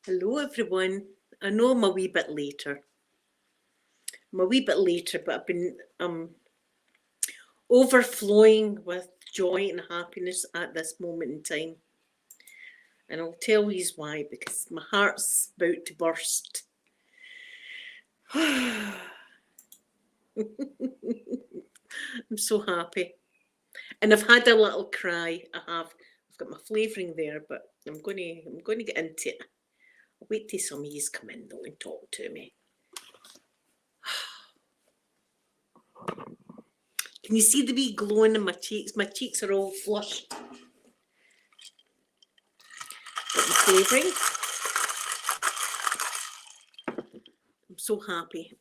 Hello everyone. I know I'm a wee bit later. But I've been overflowing with joy and happiness at this moment in time. And I'll tell you why, because my heart's about to burst. I'm so happy. And I've had a little cry. I've got my flavouring there, but I'm gonna get into it. I'll wait till some of yous come in though and talk to me. Can you see the wee glowing in my cheeks? My cheeks are all flushed. Got my flavouring. I'm so happy.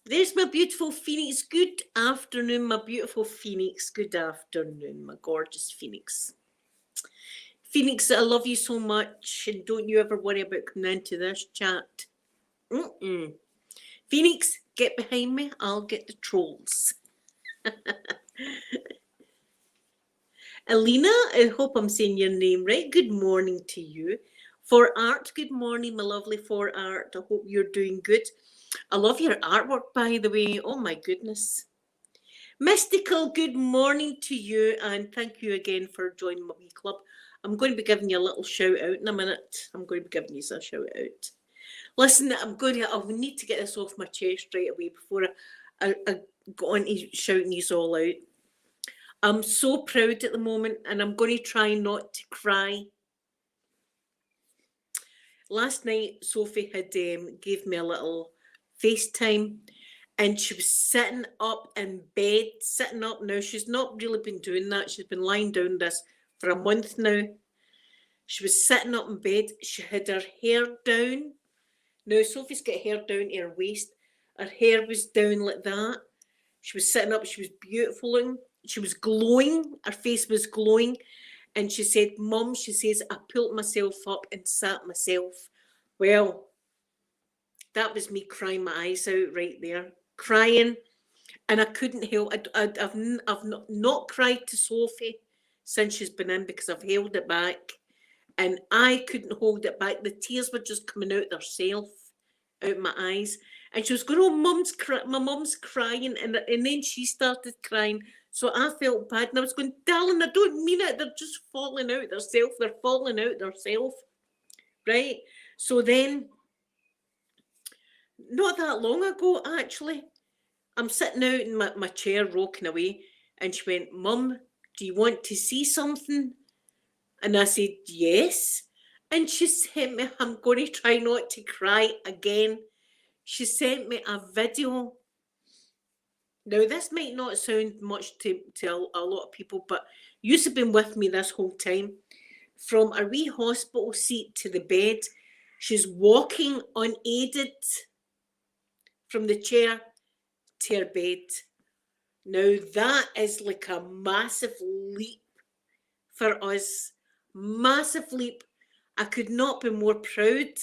There's my beautiful Phoenix. Good afternoon, my beautiful Phoenix. Good afternoon, my gorgeous Phoenix. Phoenix, I love you so much, and don't you ever worry about coming into this chat. Phoenix, get behind me. I'll get the trolls. Alina, I hope I'm saying your name right. Good morning to you. For Art, good morning, my lovely For Art. I hope you're doing good. I love your artwork, by the way. Oh my goodness. Mystical, good morning to you, and thank you again for joining my wee club. I'm going to be giving you a little shout out in a minute. I'm going to be giving you a shout out. Listen, I need to get this off my chest right away before I go on to shouting you all out. I'm so proud at the moment, and I'm going to try not to cry. Last night, Sophie had gave me a little FaceTime, and she was sitting up in bed, sitting up now. She's not really been doing that. She's been lying down this for a month now. She was sitting up in bed. She had her hair down. Now, Sophie's got hair down to her waist. Her hair was down like that. She was sitting up. She was beautiful looking. She was glowing. Her face was glowing. And she said, Mum, she says, I pulled myself up and sat myself. Well, that was me crying my eyes out right there. Crying. And I couldn't help. I've not cried to Sophie since she's been in because I've held it back. And I couldn't hold it back. The tears were just coming out themselves, out my eyes. And she was going, oh, my mum's crying. And then she started crying. So I felt bad. And I was going, darling, I don't mean it. They're just falling out themselves. They're falling out themselves. Right? So then, not that long ago, actually, I'm sitting out in my chair, rocking away. And she went, Mum, do you want to see something? And I said, yes. And she sent me, I'm going to try not to cry again. She sent me a video. Now, this might not sound much to a lot of people, but you've been with me this whole time. From a wee hospital seat to the bed, she's walking unaided from the chair to her bed. Now, that is like a massive leap for us. Massive leap. I could not be more proud.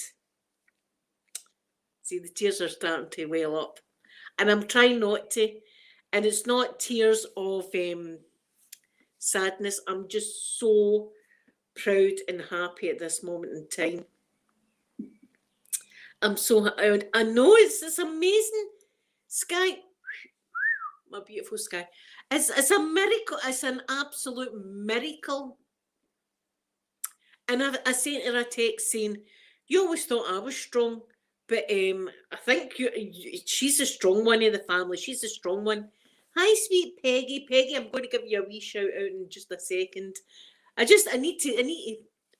See, the tears are starting to well up. And I'm trying not to. And it's not tears of sadness. I'm just so proud and happy at this moment in time. I'm so, I know it's this amazing sky. My beautiful sky. It's a miracle. It's an absolute miracle. And I sent her a text saying, you always thought I was strong, but I think she's the strong one of the family. She's the strong one. Hi, sweet Peggy. Peggy, I'm going to give you a wee shout out in just a second. I need to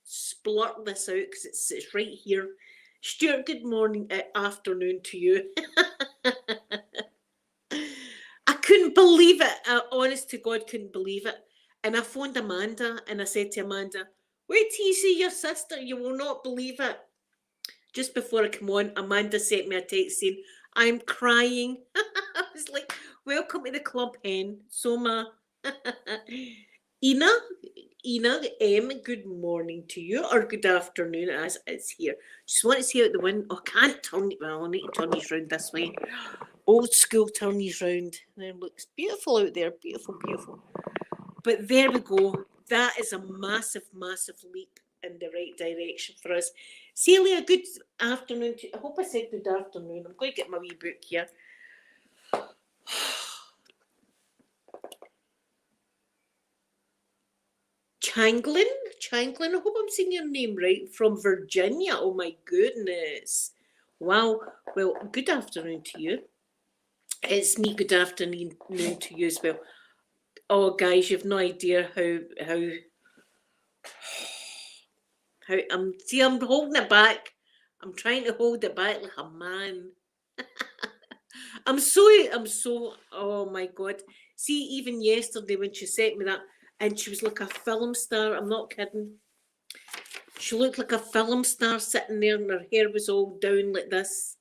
splurt this out because it's right here. Stuart, good morning, afternoon to you. I couldn't believe it. Honest to God, couldn't believe it. And I phoned Amanda and I said to Amanda, wait till you see your sister, you will not believe it. Just before I come on, Amanda sent me a text saying, I'm crying. I was like, welcome to the club, hen. Soma. Ina, good morning to you, or good afternoon as it's here. Just want to see out the window. Oh, I can't turn it. Well, I need to turn these round this way. Old school turn these round. It looks beautiful out there. Beautiful, beautiful. But there we go. That is a massive, massive leap in the right direction for us. Celia, good afternoon. I hope I said good afternoon. I'm going to get my wee book here. Changlin, I hope I'm saying your name right, from Virginia. Oh my goodness. Wow. Well, good afternoon to you. It's me, good afternoon to you as well. Oh guys, you've no idea how I'm holding it back. I'm trying to hold it back like a man. I'm so, oh my God. See, even yesterday when she sent me that, and she was like a film star, I'm not kidding. She looked like a film star sitting there, and her hair was all down like this.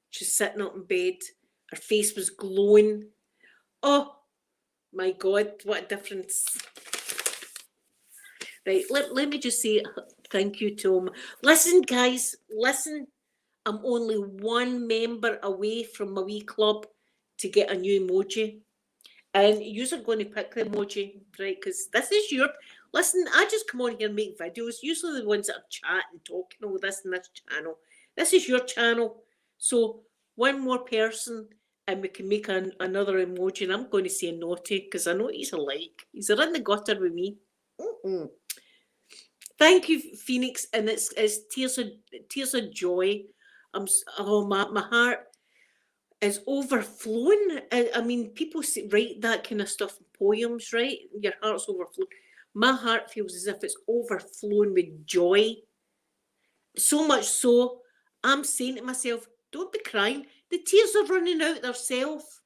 She's sitting up in bed. Her face was glowing. Oh my God, what a difference. Right, let me just say thank you to him. Listen, guys, listen. I'm only one member away from my wee club to get a new emoji. And you're going to pick the emoji, right? Because this is your... Listen, I just come on here and make videos. Usually the ones that are chatting, talking, all this and this channel. This is your channel. So one more person and we can make another emoji. And I'm going to say naughty because I know he's alike. He's in the gutter with me. Thank you, Phoenix. And it's tears of joy. My heart is overflowing. I mean, people write that kind of stuff in poems, right? Your heart's overflowing. My heart feels as if it's overflowing with joy. So much so, I'm saying to myself, don't be crying. The tears are running out themselves.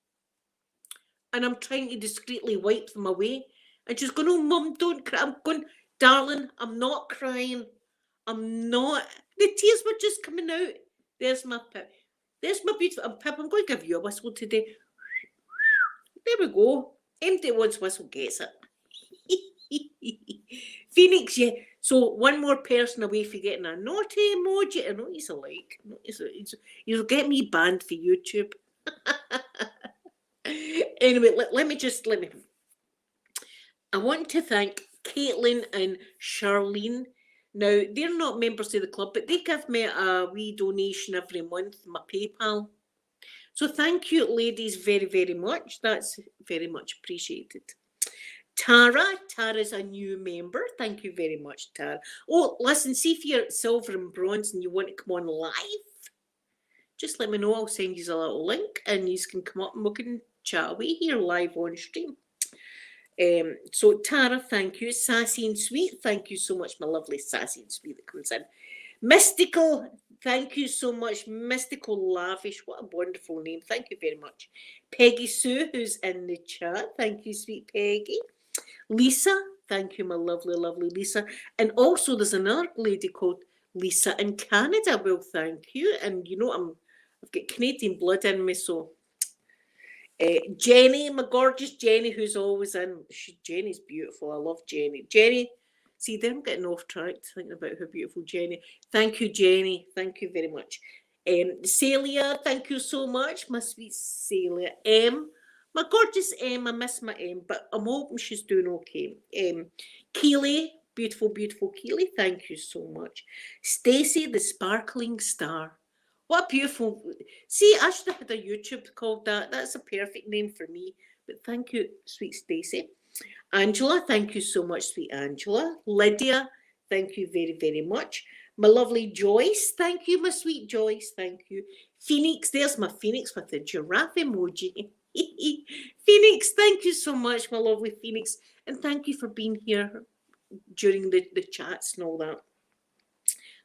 And I'm trying to discreetly wipe them away. And she's going, oh, Mum, don't cry. I'm going, darling, I'm not crying. I'm not. The tears were just coming out. There's my Pip. There's my beautiful Pip. I'm going to give you a whistle today. There we go. Empty one's whistle gets it. Phoenix, yeah. So one more person away for getting a naughty emoji. I know he's alike. You'll get me banned for YouTube. Anyway, let me. I want to thank Caitlin and Charlene. Now, they're not members of the club, but they give me a wee donation every month, my PayPal. So thank you, ladies, very, very much. That's very much appreciated. Tara's a new member. Thank you very much, Tara. Oh, listen, see if you're silver and bronze and you want to come on live, just let me know. I'll send you a little link and you can come up and we can chat away here live on stream. So Tara, thank you. Sassy and Sweet, thank you so much, my lovely Sassy and Sweet that comes in. Mystical, thank you so much. Mystical Lavish, what a wonderful name. Thank you very much. Peggy Sue, who's in the chat. Thank you, sweet Peggy. Lisa, thank you, my lovely, lovely Lisa. And also there's another lady called Lisa in Canada. Well, thank you. And you know, I've got Canadian blood in me, so... Jenny, my gorgeous Jenny, who's always in. Jenny's beautiful. I love Jenny. Jenny, see, then I'm getting off track thinking about how beautiful Jenny. Thank you, Jenny. Thank you very much. Celia, thank you so much, my sweet Celia. My gorgeous I miss my but I'm hoping she's doing okay. Keely, beautiful, beautiful Keely, thank you so much. Stacey, the sparkling star. What a beautiful... See, I should have had a YouTube called that. That's a perfect name for me. But thank you, sweet Stacey. Angela, thank you so much, sweet Angela. Lydia, thank you very, very much. My lovely Joyce, thank you, my sweet Joyce, thank you. Phoenix, there's my Phoenix with the giraffe emoji. Phoenix, thank you so much, my lovely Phoenix. And thank you for being here during the chats and all that.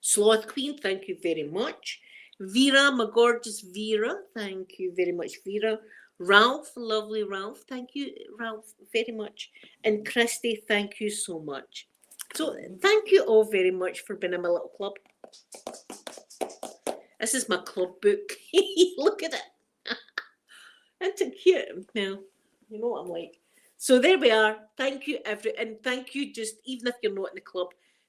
Sloth Queen, thank you very much. Vera, my gorgeous Vera, thank you very much, Vera. Ralph, lovely Ralph, thank you, Ralph, very much. And Christy, thank you so much. So thank you all very much for being in my little club. This is my club book. Look at it. Isn't it cute? Now, you know what I'm like. So there we are. Thank you, and thank you, just even if you're not in the club,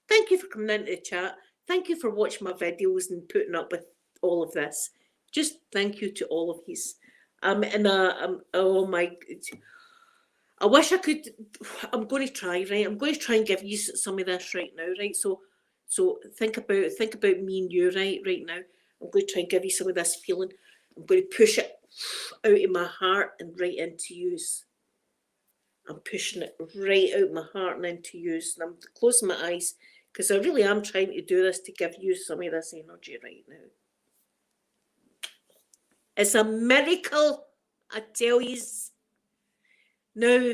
thank you for coming into the chat. Thank you for watching my videos and putting up with all of this. Just thank you to all of these. Oh my, I wish I could. I'm going to try, right? I'm going to try and give you some of this right now, right? So So think about me and you right now. I'm going to try and give you some of this feeling. I'm going to push it out of my heart and right into use. I'm pushing it right out of my heart and into use. And I'm closing my eyes because I really am trying to do this to give you some of this energy right now. It's a miracle, I tell you. Now,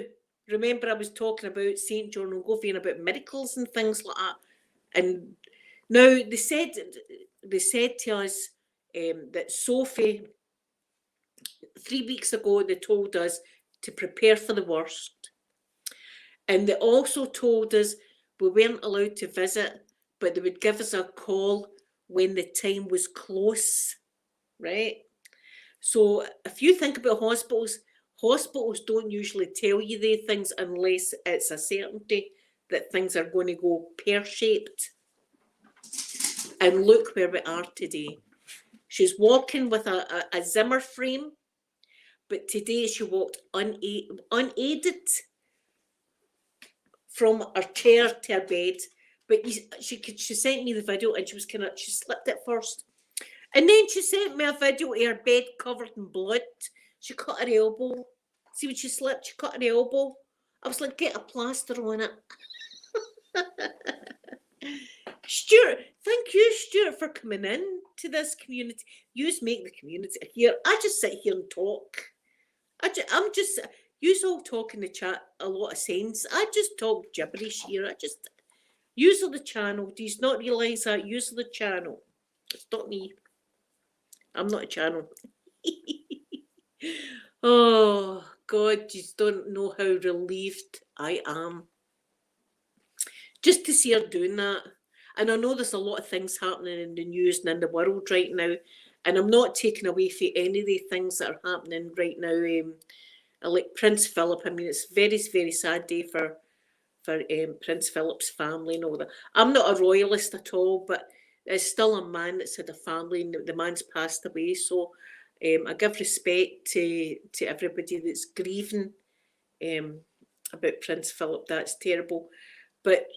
remember I was talking about St. John O'Govian about miracles and things like that. And now they said to us that Sophie, 3 weeks ago, they told us to prepare for the worst. And they also told us we weren't allowed to visit, but they would give us a call when the time was close, right? So if you think about hospitals don't usually tell you these things unless it's a certainty that things are going to go pear-shaped. And look where we are today. She's walking with a Zimmer frame, but today she walked unaided from her chair to her bed. But she sent me the video and she slipped it first. And then she sent me a video of her bed covered in blood. She cut her elbow. See when she slipped, she cut her elbow. I was like, get a plaster on it. Stuart, thank you, Stuart, for coming in to this community. You make the community here. I just sit here and talk. You all talk in the chat a lot of sense. I just talk gibberish here. Use the channel. Do you not realise that? Use the channel. It's not me. I'm not a channel. Oh, God, you don't know how relieved I am. Just to see her doing that. And I know there's a lot of things happening in the news and in the world right now. And I'm not taking away from any of the things that are happening right now. Like Prince Philip, I mean, it's a very, very sad day for Prince Philip's family and all that. I'm not a royalist at all, but it's still a man that's had a family and the man's passed away. So I give respect to everybody that's grieving about Prince Philip. That's terrible. But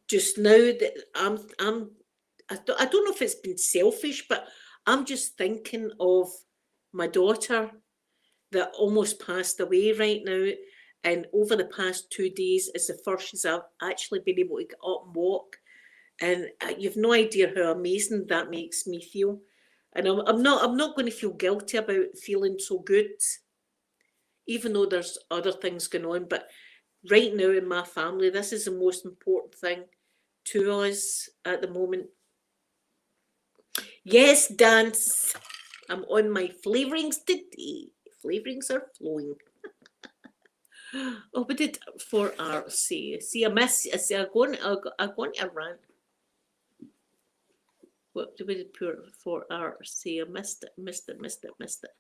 just now that I don't know if it's been selfish, but I'm just thinking of my daughter that almost passed away right now. And over the past 2 days, it's the first she's actually been able to get up and walk. And you've no idea how amazing that makes me feel. And I'm not going to feel guilty about feeling so good, even though there's other things going on. But right now in my family, this is the most important thing to us at the moment. Yes, dance. I'm on my flavourings today. Flavourings are flowing. Oh, but did 4RC. See, I'm going to rant. What did we put 4RC? I missed it.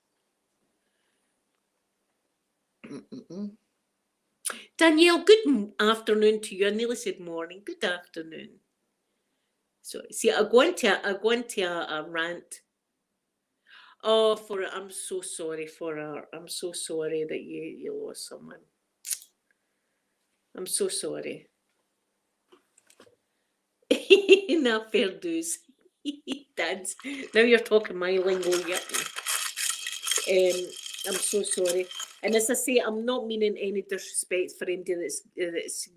Danielle, good afternoon to you. I nearly said morning. Good afternoon. So, see, I go into a rant. Oh, I'm so sorry for her. I'm so sorry that you lost someone. I'm so sorry. Now, fair dues. Dance. Now you're talking my lingo, yeah. I'm so sorry. And as I say, I'm not meaning any disrespect for anybody that's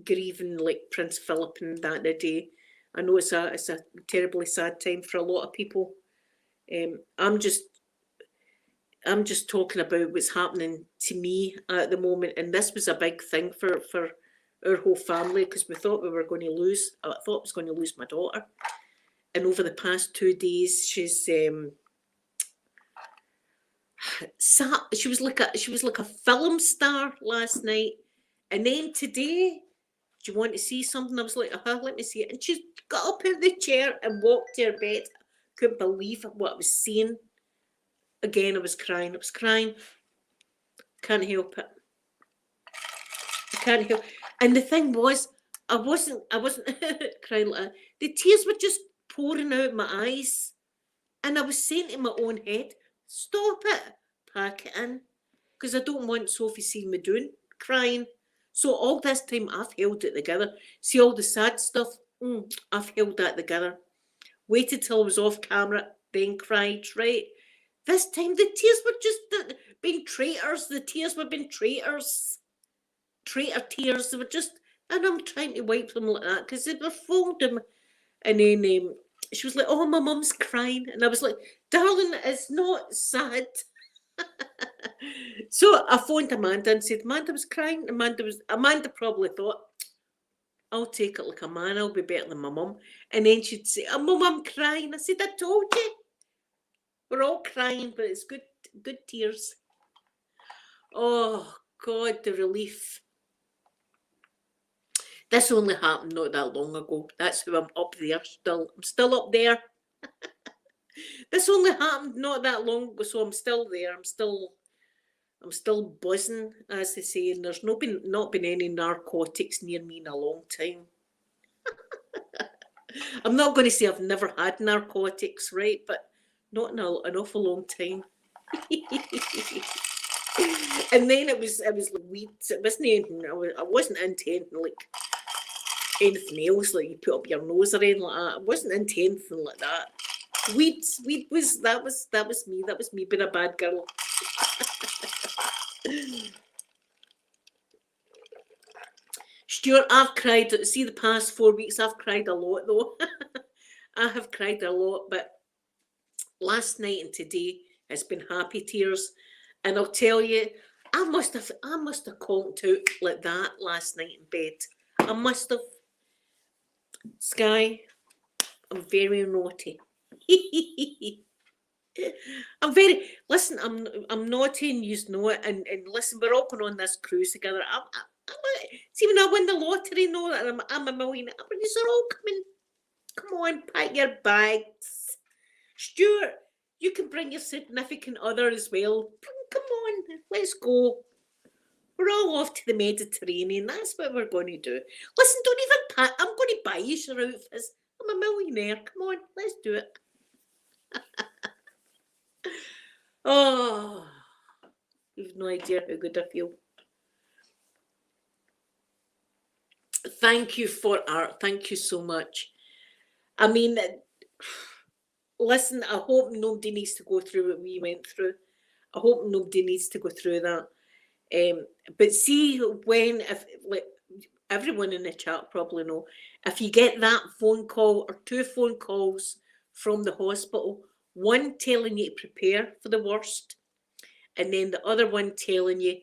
grieving like Prince Philip and that the day. I know it's a terribly sad time for a lot of people. I'm just talking about what's happening to me at the moment, and this was a big thing for our whole family because we thought we were going to lose. I thought I was going to lose my daughter, and over the past 2 days, she's she was like a film star last night, and then today, do you want to see something? I was like, let me see it, and she got up out of the chair and walked to her bed. Couldn't believe what I was seeing. Again, I was crying. Can't help it. I can't help. And the thing was, I wasn't crying like that. The tears were just pouring out my eyes, and I was saying in my own head, "Stop it, pack it in," because I don't want Sophie seeing me crying. So all this time I've held it together. See all the sad stuff. I've held that together. Waited till I was off camera, then cried, right? This time the tears were just being traitors. The tears were being traitors. Traitor tears. They were just, and I'm trying to wipe them like that because they were folding. And then she was like, oh, my mum's crying. And I was like, darling, it's not sad. So I phoned Amanda and said, Amanda was crying. Amanda probably thought, I'll take it like a man, I'll be better than my mum. And then she'd say, oh, my mum crying. I said, I told you. We're all crying, but it's good tears. Oh, God, the relief. This only happened not that long ago. That's how I'm up there still. I'm still up there. This only happened not that long ago, so I'm still there. I'm still buzzing, as they say, and there's not been any narcotics near me in a long time. I'm not going to say I've never had narcotics, right? But not in an awful long time. And then it was like weeds. It wasn't anything. I wasn't into anything like anything else, like you put up your nose or anything like that. I wasn't into anything like that. Weed was that was me. That was me being a bad girl. Stuart, I've cried. See, the past 4 weeks, I've cried a lot though. I have cried a lot, but last night and today has been happy tears. And I'll tell you, I must have conked out like that last night in bed. I must have. Sky, I'm very naughty. Listen, I'm naughty and you know it, and listen, we're all going on this cruise together. See, when I win the lottery, know that I'm a millionaire. These are all coming. Come on, pack your bags. Stuart, you can bring your significant other as well. Come on, let's go. We're all off to the Mediterranean. That's what we're going to do. Listen, don't even pack. I'm going to buy you your outfits. I'm a millionaire. Come on, let's do it. Oh, you've no idea how good I feel. Thank you for art. Thank you so much. I mean, listen, I hope nobody needs to go through what we went through. I hope nobody needs to go through that. But see, if like everyone in the chat probably know, if you get that phone call or 2 phone calls from the hospital, one telling you to prepare for the worst, and then the other one telling you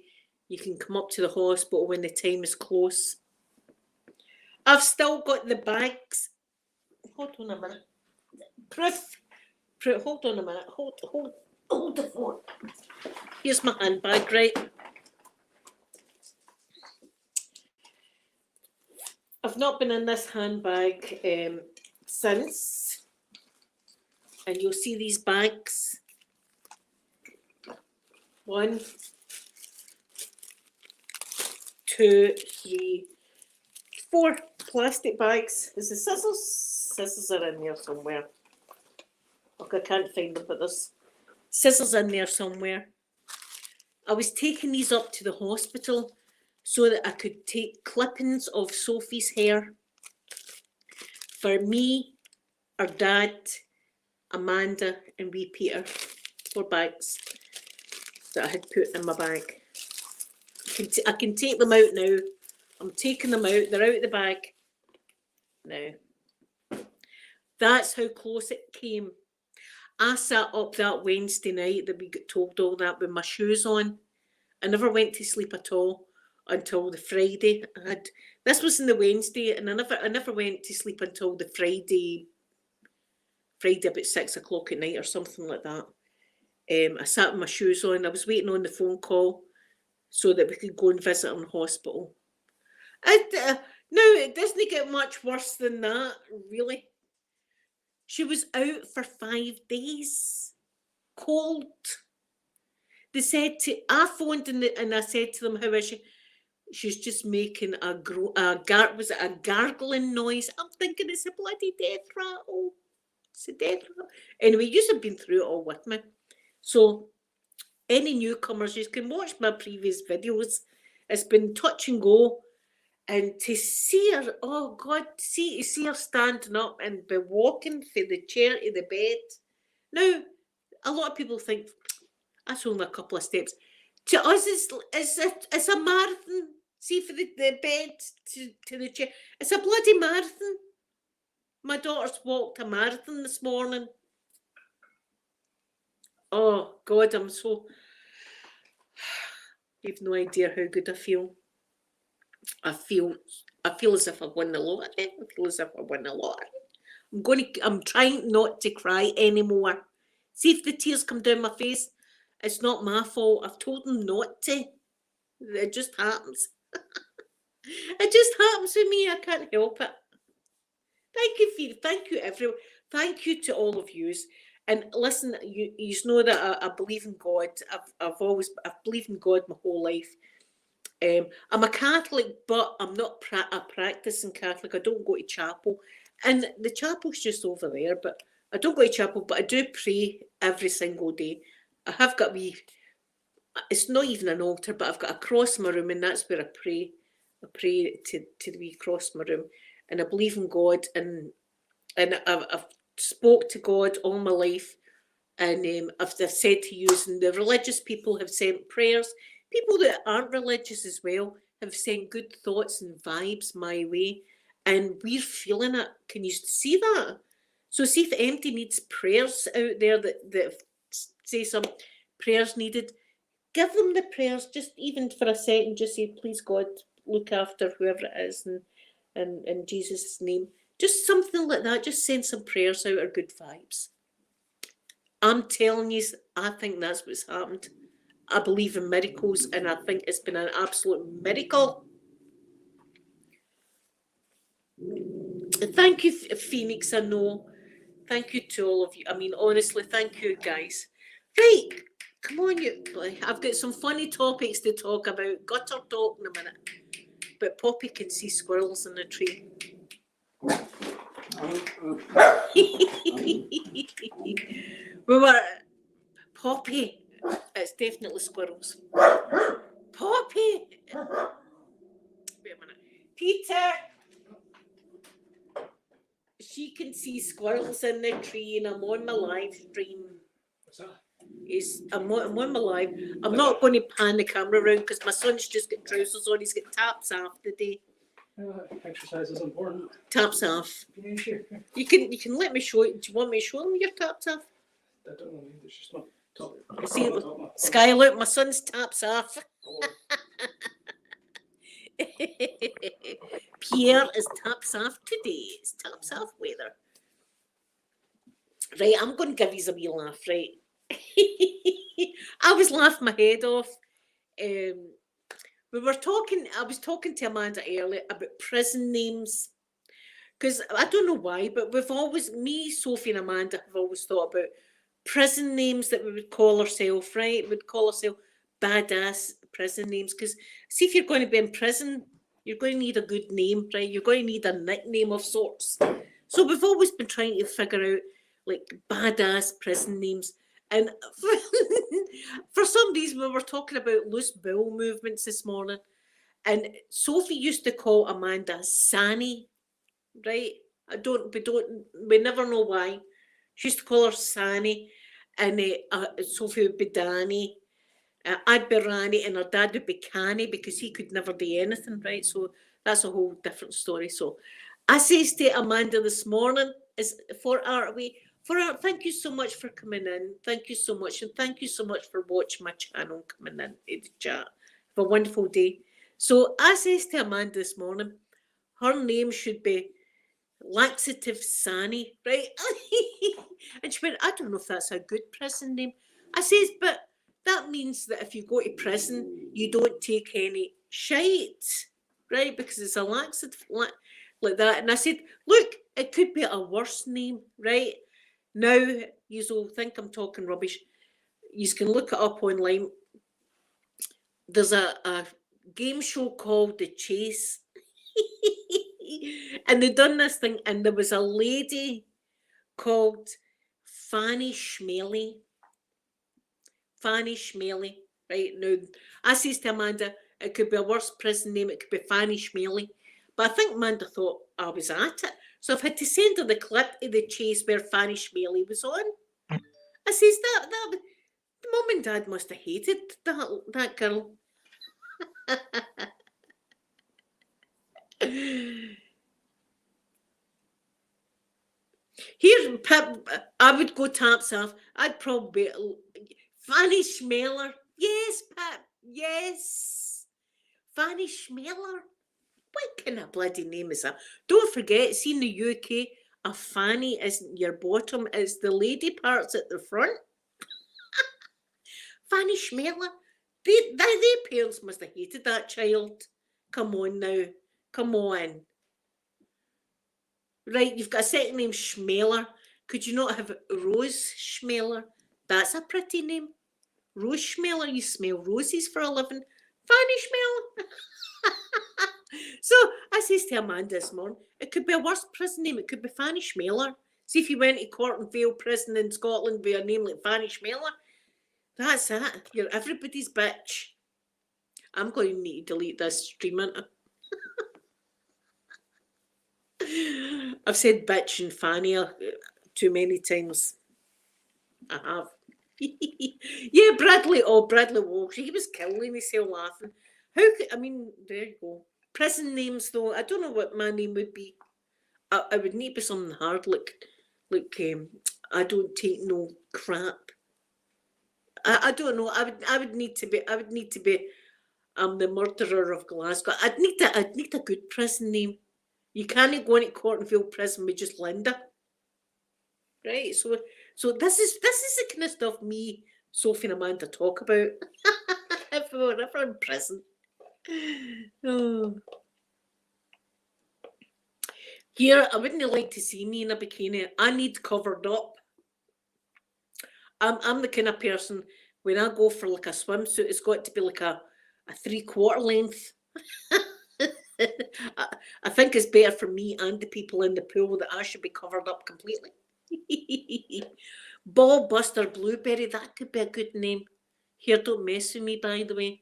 you can come up to the hospital when the time is close. I've still got the bags. Hold on a minute. Proof. Hold on a minute. Hold the phone. Here's my handbag, right? I've not been in this handbag since, and you'll see these bags. 1, 2, 3, 4 plastic bags. Is the scissors? Scissors are in there somewhere. Okay, I can't find them, but there's scissors in there somewhere. I was taking these up to the hospital so that I could take clippings of Sophie's hair for me, her dad, Amanda, and wee Peter. 4 bags that I had put in my bag. I can take them out now. I'm taking them out. They're out the bag now. That's how close it came. I sat up that Wednesday night that we got told all that with my shoes on. I never went to sleep at all until the Friday. This was in the Wednesday, and I never went to sleep until the Friday about 6 o'clock at night or something like that. I sat with my shoes on. I was waiting on the phone call so that we could go and visit her in hospital. No, it doesn't get much worse than that, really. She was out for 5 days, cold. They said I phoned and I said to them, how is she? She's just making a gargling noise. I'm thinking it's a bloody death rattle. It's a death rattle. Anyway, you have been through it all with me. So any newcomers, you can watch my previous videos. It's been touch and go. And to see her, oh God, to see her standing up and be walking from the chair to the bed. Now, a lot of people think that's only a couple of steps. To us, it's a marathon. See, for the bed to the chair, it's a bloody marathon. My daughter's walked a marathon this morning. Oh God, I'm so. You've no idea how good I feel. I feel as if I won the lottery. I feel as if I won the lottery. I'm trying not to cry anymore. See if the tears come down my face. It's not my fault. I've told them not to. It just happens. It just happens with me. I can't help it. Thank you, Phoebe. Thank you, everyone. Thank you to all of yous. And listen, you know that I believe in God. I've believed in God my whole life. I'm a Catholic, but I'm not a practicing Catholic. I don't go to chapel, and the chapel's just over there. But I don't go to chapel, but I do pray every single day. I have got it's not even an altar, but I've got a cross in my room, and that's where I pray. I pray to the wee cross in my room, and I believe in God, and I've spoke to God all my life, and I've said to you, and the religious people have sent prayers. People that aren't religious as well have sent good thoughts and vibes my way, and we're feeling it. Can you see that? So see if anybody needs prayers out there that say some prayers needed, give them the prayers, just even for a second, just say, please God, look after whoever it is, and in Jesus' name. Just something like that, just send some prayers out or good vibes. I'm telling you, I think that's what's happened. I believe in miracles, and I think it's been an absolute miracle. Thank you, Phoenix, I know. Thank you to all of you. I mean, honestly, thank you, guys. Right, come on, you. I've got some funny topics to talk about. Gutter talk in a minute. But Poppy can see squirrels in the tree. We were... Poppy. It's definitely squirrels. Poppy! Wait a minute. Peter! She can see squirrels in the tree, and I'm on my live stream. What's that? I'm on my live. I'm not going to pan the camera around because my son's just got trousers on. He's got taps off today. Exercise is important. Taps off. Yeah, sure. You can let me show it. Do you want me to show them your taps off? I don't know. There's just not top. See, Sky, look, my son's taps off. Pierre is taps off today. It's taps off weather. Right, I'm going to give you a wee laugh, right? I was laughing my head off. I was talking to Amanda earlier about prison names. Because I don't know why, but me, Sophie and Amanda have always thought about prison names that we would call ourselves, right? We'd call ourselves badass prison names. Because see, if you're going to be in prison, you're going to need a good name, right? You're going to need a nickname of sorts. So we've always been trying to figure out like badass prison names. And for some reason, we were talking about loose bowel movements this morning. And Sophie used to call Amanda Sani, right? We never know why. She used to call her Sani, and Sophie would be Danny. I'd be Rani, and her dad would be Canny because he could never do anything, right? So that's a whole different story. So I says to Amanda this morning, is for Art Away. For Art, thank you so much for coming in. Thank you so much. And thank you so much for watching my channel, coming in to the chat. Have a wonderful day. So I says to Amanda this morning, her name should be Laxative Sani, right? And she went, I don't know if that's a good prison name. I says, but that means that if you go to prison, you don't take any shite, right? Because it's a laxative like that. And I said, look, it could be a worse name, right? Now, you'll think I'm talking rubbish. You can look it up online. There's a game show called The Chase. And they done this thing, and there was a lady called Fanny Schmelly. Fanny Schmelly, right? Now, I says to Amanda, It could be a worse prison name. It could be Fanny Schmeley. But I think Amanda thought I was at it. So I've had to send her the clip of the chase where Fanny Schmeley was on. I says, the mum and dad must have hated that girl. Here, Pip, I would go taps off. I'd probably Fanny Schmeller. Yes, Pip. Yes, Fanny Schmeller. What kind of bloody name is that? Don't forget, see in the UK, a fanny isn't your bottom; it's the lady parts at the front. Fanny Schmeller. Their parents must have hated that child. Come on now. Come on. Right, you've got a second name, Schmeller. Could you not have Rose Schmeller? That's a pretty name. Rose Schmeller, you smell roses for a living. Fanny Schmeller. So I says to Amanda this morning, it could be a worse prison name. It could be Fanny Schmeller. See if you went to Corton Vale prison in Scotland with a name like Fanny Schmeller. That's it. You're everybody's bitch. I'm going to need to delete this stream, aren't I? I've said bitch and Fanny too many times. I have. Yeah, Bradley. Oh, Bradley Walsh. He was killing himself laughing. How could, I mean, there you go. Prison names, though. I don't know what my name would be. I would need to be something hard, like I don't take no crap. I don't know. I would need to be. The murderer of Glasgow. I'd need a good prison name. You can't go into Cortonville prison with just Linda, right? So this is the kind of stuff me, Sophie, and Amanda talk about if we were ever in prison. Oh. Here, I wouldn't like to see me in a bikini. I need covered up. I'm the kind of person, when I go for like a swimsuit, it's got to be like a 3/4 length. I think it's better for me and the people in the pool that I should be covered up completely. Ball Buster Blueberry, that could be a good name. Here, don't mess with me, by the way.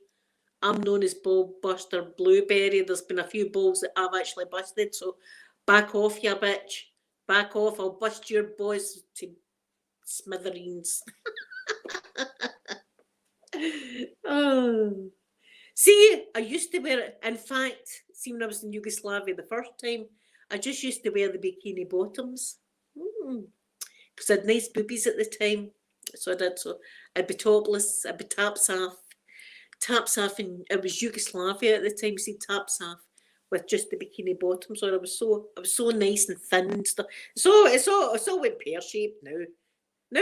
I'm known as Ball Buster Blueberry. There's been a few balls that I've actually busted, so back off, you bitch. Back off, I'll bust your boys to smithereens. Oh. See, I used to wear it. In fact, see, when I was in Yugoslavia the first time, I just used to wear the bikini bottoms. Because I had nice boobies at the time. So I did. So I'd be topless, I'd be taps off, and it was Yugoslavia at the time, see, taps off with just the bikini bottoms. Or I was so nice and thin and stuff. So it's all went pear-shaped now. Now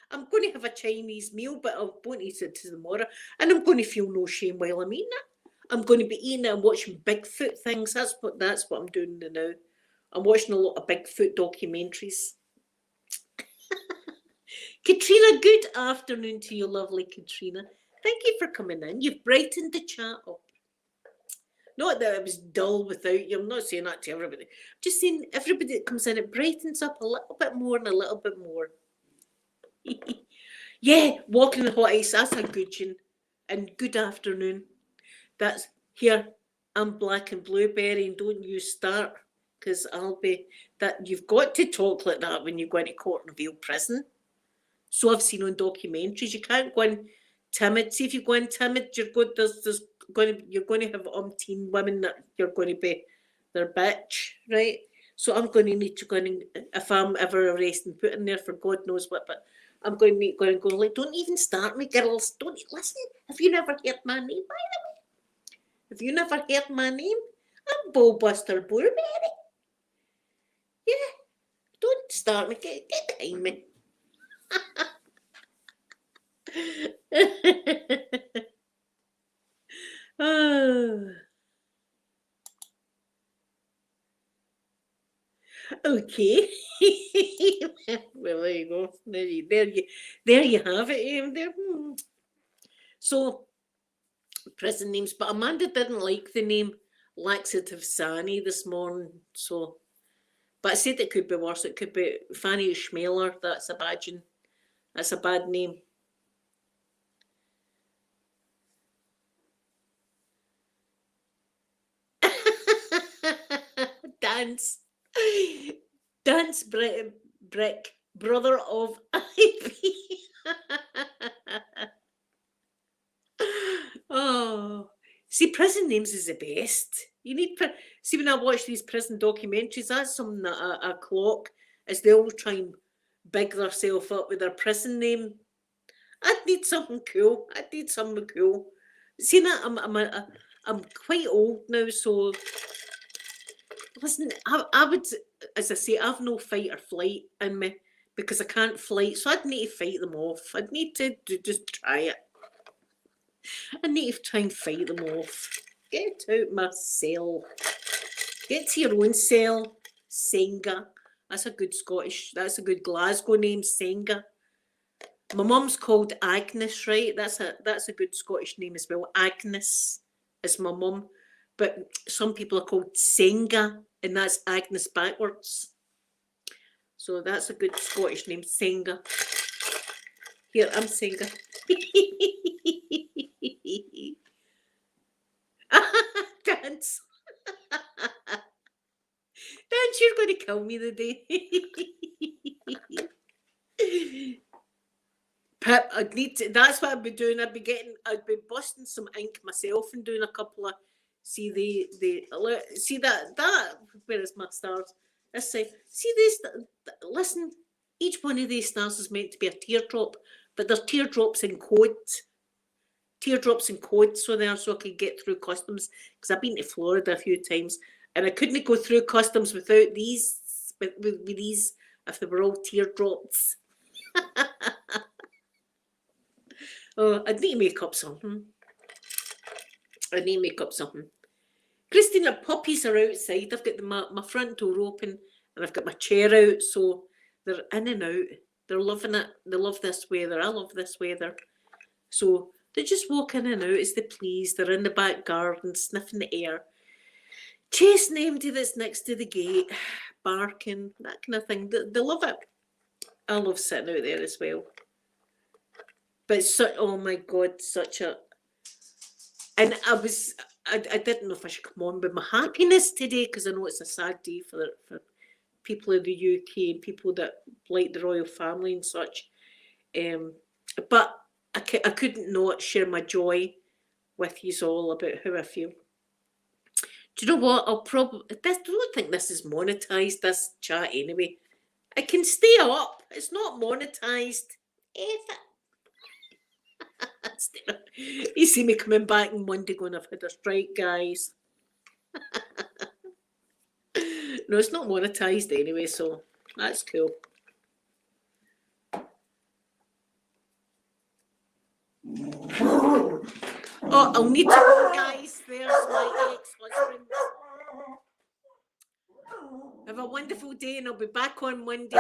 I'm going to have a Chinese meal, but I won't eat it tomorrow, and I'm going to feel no shame while I'm eating it. I'm going to be eating it and watching Bigfoot things. That's what I'm doing now. I'm watching a lot of Bigfoot documentaries. Katrina, good afternoon to you, lovely Katrina. Thank you for coming in. You've brightened the chat up. Not that it was dull without you. I'm not saying that to everybody. I'm just saying everybody that comes in, it brightens up a little bit more and a little bit more. Yeah, walking the hot ice, that's a good one. And good afternoon. That's here. I'm black and blueberry, and don't you start, because I'll be that. You've got to talk like that when you go into Cortonville prison. So I've seen on documentaries. You can't go in timid. See, if you go in timid, you're going to have umpteen women that you're going to be their bitch, right? So I'm going to need to go in, if I'm ever arrested and put in there for God knows what, but I'm going to need to go and go, like, don't even start me, girls. Don't listen. Have you never heard my name, by the way? Have you never heard my name? I'm Ballbuster Blueberry. Yeah. Don't start me. Get behind me. Oh. Okay. Well, there you go. There you have it. So, prison names. But Amanda didn't like the name Laxative Sani this morning. So, but I said it could be worse. It could be Fanny Schmeller. That's a bad one. That's a bad name. Dance. Dance Brick, brother of Ivy. Oh, see, prison names is the best. You need, see, when I watch these prison documentaries, that's something that I clock, as they all try and big themselves up with their prison name. I'd need something cool. I'd need something cool. See, that I'm quite old now, so listen, I would, as I say, I've no fight or flight in me because I can't fight, so I'd need to fight them off. I'd need to just try it. I need to try and fight them off. Get out my cell. Get to your own cell, Senga. That's a good Glasgow name, Senga. My mum's called Agnes, right? That's a good Scottish name as well. Agnes is my mum. But some people are called Senga, and that's Agnes backwards. So that's a good Scottish name, Senga. Here, I'm Senga. Dance. Dance, you're going to kill me today. Pip, I'd need to, that's what I'd be doing. I'd be busting some ink myself and doing a couple of, see that, where is my stars? This side. See this, listen, each one of these stars is meant to be a teardrop, but they're teardrops in code. Teardrops in code, so I could get through customs, because I've been to Florida a few times, and I couldn't go through customs without these, with these, if they were all teardrops. Oh, I'd need to make up something. Christina, puppies are outside. I've got my front door open and I've got my chair out, so they're in and out. They're loving it. They love this weather. I love this weather. So they just walk in and out as they please. They're in the back garden, sniffing the air. Chasing empty that's next to the gate, barking, that kind of thing. They love it. I love sitting out there as well. But oh my God, such a... And I didn't know if I should come on with my happiness today, because I know it's a sad day for people in the UK and people that like the royal family and such. But I couldn't not share my joy with you all about how I feel. Do you know what? I don't think this is monetized, this chat anyway. I can stay up. It's not monetized. You see me coming back on Monday going, I've had a strike, guys. No, it's not monetized anyway, so that's cool. Oh, I'll need to go, guys. There's my ex-husband. Have a wonderful day, and I'll be back on Monday.